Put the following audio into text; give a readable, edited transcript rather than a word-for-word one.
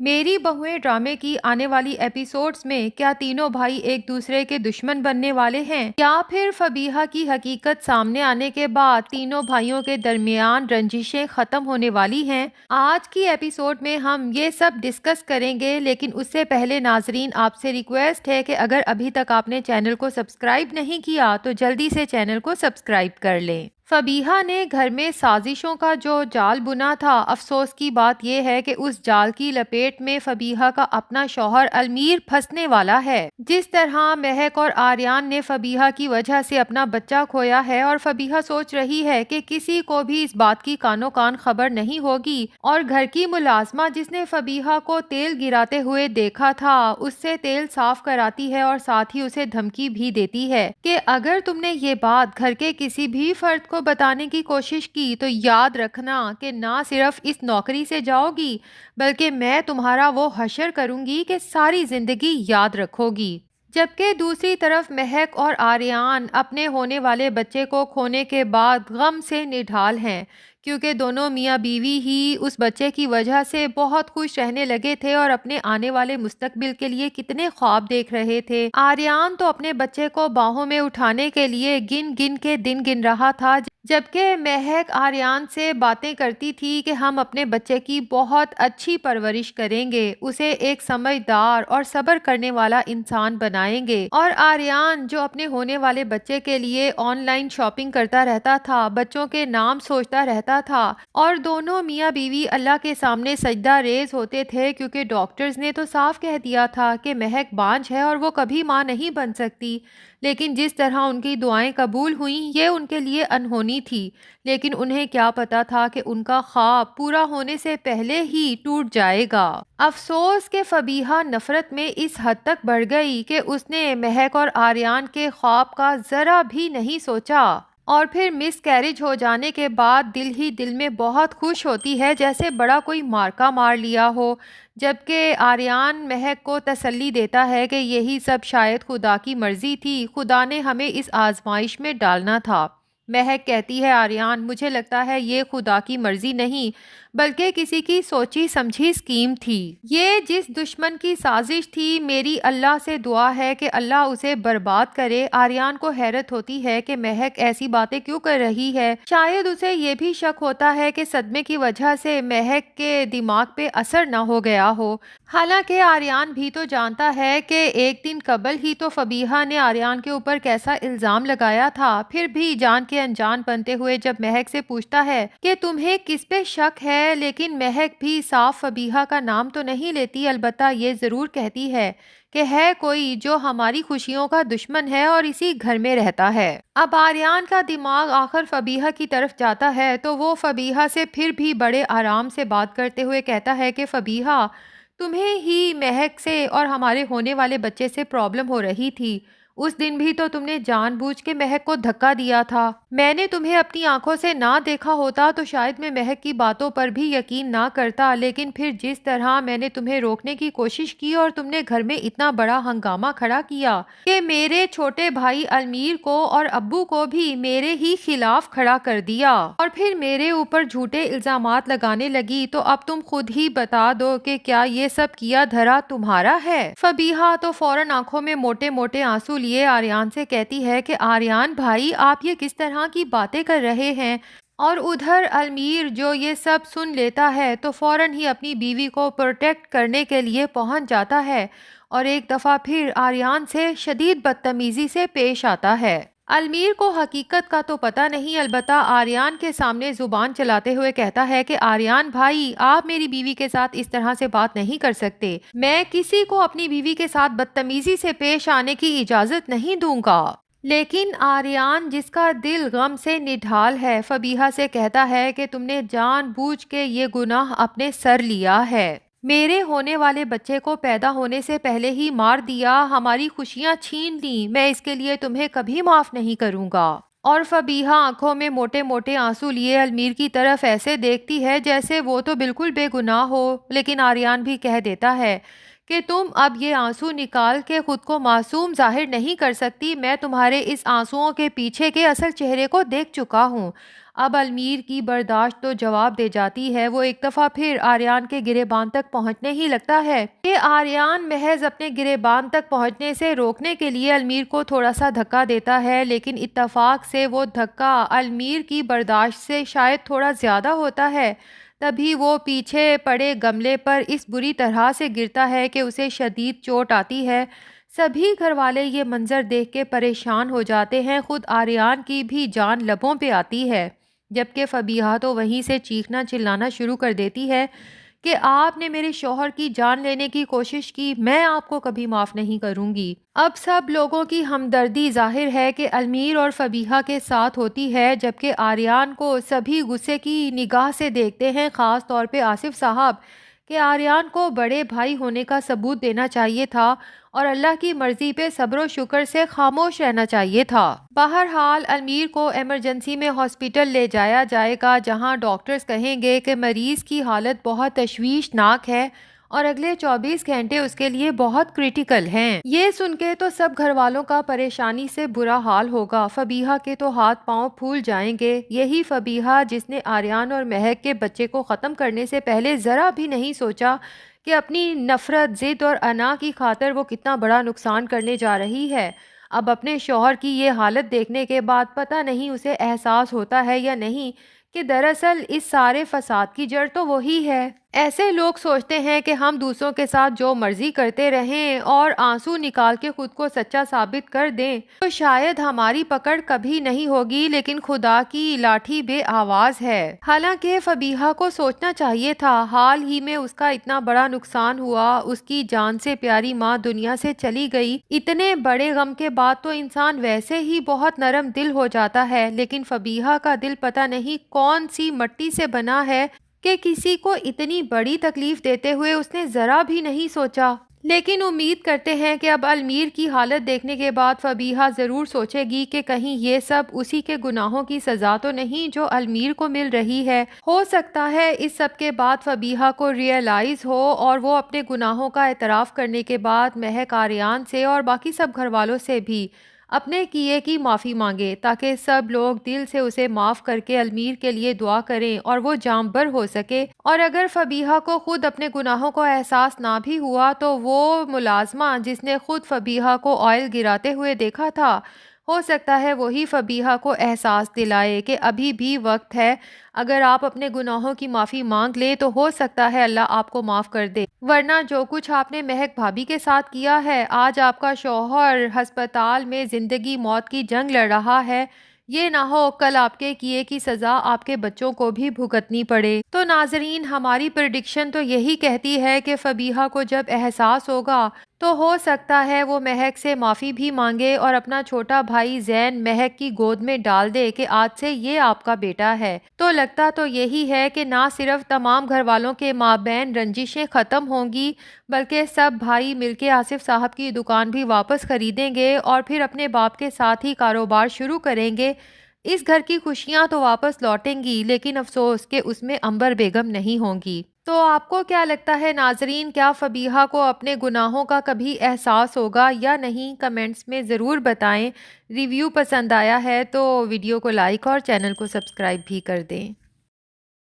میری بہویں ڈرامے کی آنے والی ایپیسوڈز میں کیا تینوں بھائی ایک دوسرے کے دشمن بننے والے ہیں یا پھر فبیہہ کی حقیقت سامنے آنے کے بعد تینوں بھائیوں کے درمیان رنجشیں ختم ہونے والی ہیں؟ آج کی ایپیسوڈ میں ہم یہ سب ڈسکس کریں گے، لیکن اس سے پہلے ناظرین آپ سے ریکویسٹ ہے کہ اگر ابھی تک آپ نے چینل کو سبسکرائب نہیں کیا تو جلدی سے چینل کو سبسکرائب کر لیں۔ فبیہہ نے گھر میں سازشوں کا جو جال بنا تھا، افسوس کی بات یہ ہے کہ اس جال کی لپیٹ میں فبیہہ کا اپنا شوہر المیر پھنسنے والا ہے۔ جس طرح مہک اور آریان نے فبیہہ کی وجہ سے اپنا بچہ کھویا ہے اور فبیہہ سوچ رہی ہے کہ کسی کو بھی اس بات کی کانوں کان خبر نہیں ہوگی، اور گھر کی ملازمہ جس نے فبیہہ کو تیل گراتے ہوئے دیکھا تھا اس سے تیل صاف کراتی ہے اور ساتھ ہی اسے دھمکی بھی دیتی ہے کہ اگر تم نے یہ بات گھر کے کسی بھی فرد کو بتانے کی کوشش کی تو یاد رکھنا کہ نہ صرف اس نوکری سے جاؤ گی بلکہ میں تمہارا وہ حشر کروں گی کہ ساری زندگی یاد رکھو گی۔ جبکہ دوسری طرف مہک اور آریان اپنے ہونے والے بچے کو کھونے کے بعد غم سے نڈھال ہیں، کیونکہ دونوں میاں بیوی ہی اس بچے کی وجہ سے بہت خوش رہنے لگے تھے اور اپنے آنے والے مستقبل کے لیے کتنے خواب دیکھ رہے تھے۔ آریان تو اپنے بچے کو باہوں میں اٹھانے کے لیے گن گن کے دن گن رہا تھا، جبکہ مہک آریان سے باتیں کرتی تھی کہ ہم اپنے بچے کی بہت اچھی پرورش کریں گے، اسے ایک سمجھدار اور صبر کرنے والا انسان بنائیں گے۔ اور آریان جو اپنے ہونے والے بچے کے لیے آن لائن شاپنگ کرتا رہتا تھا، بچوں کے نام سوچتا رہتا تھا، اور دونوں میاں بیوی اللہ کے سامنے سجدہ ریز ہوتے تھے، کیونکہ ڈاکٹرز نے تو صاف کہہ دیا تھا کہ مہک بانجھ ہے اور وہ کبھی ماں نہیں بن سکتی۔ لیکن جس طرح ان کی دعائیں قبول ہوئیں یہ ان کے لیے انہونی تھی، لیکن انہیں کیا پتا تھا کہ ان کا خواب پورا ہونے سے پہلے ہی ٹوٹ جائے گا۔ افسوس کہ فبیہہ نفرت میں اس حد تک بڑھ گئی کہ اس نے مہک اور آریان کے خواب کا ذرا بھی نہیں سوچا، اور پھر مس کیریج ہو جانے کے بعد دل ہی دل میں بہت خوش ہوتی ہے، جیسے بڑا کوئی مارکا مار لیا ہو۔ جبکہ آریان مہک کو تسلی دیتا ہے کہ یہی سب شاید خدا کی مرضی تھی، خدا نے ہمیں اس آزمائش میں ڈالنا تھا۔ مہک کہتی ہے آریان، مجھے لگتا ہے یہ خدا کی مرضی نہیں بلکہ کسی کی سوچی سمجھی اسکیم تھی۔ یہ جس دشمن کی سازش تھی، میری اللہ سے دعا ہے کہ اللہ اسے برباد کرے۔ آریان کو حیرت ہوتی ہے کہ مہک ایسی باتیں کیوں کر رہی ہے، شاید اسے یہ بھی شک ہوتا ہے کہ صدمے کی وجہ سے مہک کے دماغ پہ اثر نہ ہو گیا ہو۔ حالانکہ آریان بھی تو جانتا ہے کہ ایک دن قبل ہی تو فبیہہ نے آریان کے اوپر کیسا الزام لگایا تھا، پھر بھی جان کے انجان بنتے ہوئے جب مہک سے پوچھتا ہے کہ تمہیں کس پہ شک ہے، لیکن مہک بھی صاف فبیہہ کا نام تو نہیں لیتی، البتہ یہ ضرور کہتی ہے کہ ہے کوئی جو ہماری خوشیوں کا دشمن ہے اور اسی گھر میں رہتا ہے۔ اب آریان کا دماغ آخر فبیہہ کی طرف جاتا ہے تو وہ فبیہہ سے پھر بھی بڑے آرام سے بات کرتے ہوئے کہتا ہے کہ فبیہہ، تمہیں ہی مہک سے اور ہمارے ہونے والے بچے سے پرابلم ہو رہی تھی، اس دن بھی تو تم نے جان بوجھ کے مہک کو دھکا دیا تھا۔ میں نے تمہیں اپنی آنکھوں سے نہ دیکھا ہوتا تو شاید میں مہک کی باتوں پر بھی یقین نہ کرتا، لیکن پھر جس طرح میں نے تمہیں روکنے کی کوشش کی اور تم نے گھر میں اتنا بڑا ہنگامہ کھڑا کیا کہ میرے چھوٹے بھائی المیر کو اور ابو کو بھی میرے ہی خلاف کھڑا کر دیا، اور پھر میرے اوپر جھوٹے الزامات لگانے لگی، تو اب تم خود ہی بتا دو کہ کیا یہ سب کیا دھرا تمہارا ہے؟ فبیہہ تو فوراً آنکھوں میں موٹے موٹے آنسو لیے آریان سے کہتی ہے کہ آریان بھائی، آپ یہ کس طرح کی باتیں کر رہے ہیں؟ اور ادھر المیر جو یہ سب سن لیتا ہے تو فوراً ہی اپنی بیوی کو پروٹیکٹ کرنے کے لیے پہنچ جاتا ہے اور ایک دفعہ پھر آریان سے شدید بدتمیزی سے پیش آتا ہے۔ المیر کو حقیقت کا تو پتہ نہیں، البتہ آریان کے سامنے زبان چلاتے ہوئے کہتا ہے کہ آریان بھائی، آپ میری بیوی کے ساتھ اس طرح سے بات نہیں کر سکتے، میں کسی کو اپنی بیوی کے ساتھ بدتمیزی سے پیش آنے کی اجازت نہیں دوں گا۔ لیکن آریان جس کا دل غم سے نڈھال ہے فبیہہ سے کہتا ہے کہ تم نے جان بوجھ کے یہ گناہ اپنے سر لیا ہے، میرے ہونے والے بچے کو پیدا ہونے سے پہلے ہی مار دیا، ہماری خوشیاں چھین لیں، میں اس کے لیے تمہیں کبھی معاف نہیں کروں گا۔ اور فبیہہ آنکھوں میں موٹے موٹے آنسو لیے المیر کی طرف ایسے دیکھتی ہے جیسے وہ تو بالکل بے گناہ ہو، لیکن آریان بھی کہہ دیتا ہے کہ تم اب یہ آنسو نکال کے خود کو معصوم ظاہر نہیں کر سکتی۔ میں تمہارے اس آنسوؤں کے پیچھے کے اصل چہرے کو دیکھ چکا ہوں۔ اب المیر کی برداشت تو جواب دے جاتی ہے۔ وہ ایک دفعہ پھر آریان کے گریبان تک پہنچنے ہی لگتا ہے کہ آریان محض اپنے گریبان تک پہنچنے سے روکنے کے لیے المیر کو تھوڑا سا دھکا دیتا ہے، لیکن اتفاق سے وہ دھکا المیر کی برداشت سے شاید تھوڑا زیادہ ہوتا ہے۔ تبھی وہ پیچھے پڑے گملے پر اس بری طرح سے گرتا ہے کہ اسے شدید چوٹ آتی ہے۔ سبھی گھر والے یہ منظر دیکھ کے پریشان ہو جاتے ہیں۔ خود آریان کی بھی جان لبوں پہ آتی ہے، جبکہ فبیہا تو وہیں سے چیخنا چلانا شروع کر دیتی ہے کہ آپ نے میرے شوہر کی جان لینے کی کوشش کی، میں آپ کو کبھی معاف نہیں کروں گی۔ اب سب لوگوں کی ہمدردی ظاہر ہے کہ المیر اور فبیہا کے ساتھ ہوتی ہے، جبکہ آریان کو سبھی غصے کی نگاہ سے دیکھتے ہیں، خاص طور پہ آصف صاحب، کہ آریان کو بڑے بھائی ہونے کا ثبوت دینا چاہیے تھا اور اللہ کی مرضی پہ صبر و شکر سے خاموش رہنا چاہیے تھا۔ بہرحال المیر کو ایمرجنسی میں ہاسپٹل لے جایا جائے گا، جہاں ڈاکٹرز کہیں گے کہ مریض کی حالت بہت تشویشناک ہے اور اگلے 24 گھنٹے اس کے لیے بہت کریٹیکل ہیں۔ یہ سن کے تو سب گھر والوں کا پریشانی سے برا حال ہوگا۔ فبیہا کے تو ہاتھ پاؤں پھول جائیں گے۔ یہی فبیہا جس نے آریان اور مہک کے بچے کو ختم کرنے سے پہلے ذرا بھی نہیں سوچا کہ اپنی نفرت، ضد اور انا کی خاطر وہ کتنا بڑا نقصان کرنے جا رہی ہے۔ اب اپنے شوہر کی یہ حالت دیکھنے کے بعد پتہ نہیں اسے احساس ہوتا ہے یا نہیں کہ دراصل اس سارے فساد کی جڑ تو وہی ہے۔ ایسے لوگ سوچتے ہیں کہ ہم دوسروں کے ساتھ جو مرضی کرتے رہیں اور آنسو نکال کے خود کو سچا ثابت کر دیں تو شاید ہماری پکڑ کبھی نہیں ہوگی، لیکن خدا کی لاٹھی بے آواز ہے۔ حالانکہ فبیہا کو سوچنا چاہیے تھا، حال ہی میں اس کا اتنا بڑا نقصان ہوا، اس کی جان سے پیاری ماں دنیا سے چلی گئی۔ اتنے بڑے غم کے بعد تو انسان ویسے ہی بہت نرم دل ہو جاتا ہے، لیکن فبیہا کا دل پتہ نہیں کون سی مٹی سے بنا ہے کہ کسی کو اتنی بڑی تکلیف دیتے ہوئے اس نے ذرا بھی نہیں سوچا۔ لیکن امید کرتے ہیں کہ اب المیر کی حالت دیکھنے کے بعد فبیہا ضرور سوچے گی کہ کہیں یہ سب اسی کے گناہوں کی سزا تو نہیں جو المیر کو مل رہی ہے۔ ہو سکتا ہے اس سب کے بعد فبیہا کو ریئلائز ہو اور وہ اپنے گناہوں کا اعتراف کرنے کے بعد مہک، آریان سے اور باقی سب گھر والوں سے بھی اپنے کیے کی معافی مانگے، تاکہ سب لوگ دل سے اسے معاف کر کے المیر کے لیے دعا کریں اور وہ جاں بر ہو سکے۔ اور اگر فبیہا کو خود اپنے گناہوں کو احساس نہ بھی ہوا تو وہ ملازمہ جس نے خود فبیہا کو آئل گراتے ہوئے دیکھا تھا، ہو سکتا ہے وہی فبیہا کو احساس دلائے کہ ابھی بھی وقت ہے، اگر آپ اپنے گناہوں کی معافی مانگ لیں تو ہو سکتا ہے اللہ آپ کو معاف کر دے، ورنہ جو کچھ آپ نے مہک بھابھی کے ساتھ کیا ہے، آج آپ کا شوہر ہسپتال میں زندگی موت کی جنگ لڑ رہا ہے، یہ نہ ہو کل آپ کے کیے کی سزا آپ کے بچوں کو بھی بھگتنی پڑے۔ تو ناظرین، ہماری پریڈکشن تو یہی کہتی ہے کہ فبیہا کو جب احساس ہوگا تو ہو سکتا ہے وہ مہک سے معافی بھی مانگے اور اپنا چھوٹا بھائی زین مہک کی گود میں ڈال دے کہ آج سے یہ آپ کا بیٹا ہے۔ تو لگتا تو یہی ہے کہ نہ صرف تمام گھر والوں کے مابین رنجشیں ختم ہوں گی، بلکہ سب بھائی مل کے آصف صاحب کی دکان بھی واپس خریدیں گے اور پھر اپنے باپ کے ساتھ ہی کاروبار شروع کریں گے۔ اس گھر کی خوشیاں تو واپس لوٹیں گی، لیکن افسوس کہ اس میں عنبر بیگم نہیں ہوں گی۔ تو آپ کو کیا لگتا ہے ناظرین، کیا فبیہا کو اپنے گناہوں کا کبھی احساس ہوگا یا نہیں؟ کمنٹس میں ضرور بتائیں۔ ریویو پسند آیا ہے تو ویڈیو کو لائک اور چینل کو سبسکرائب بھی کر دیں۔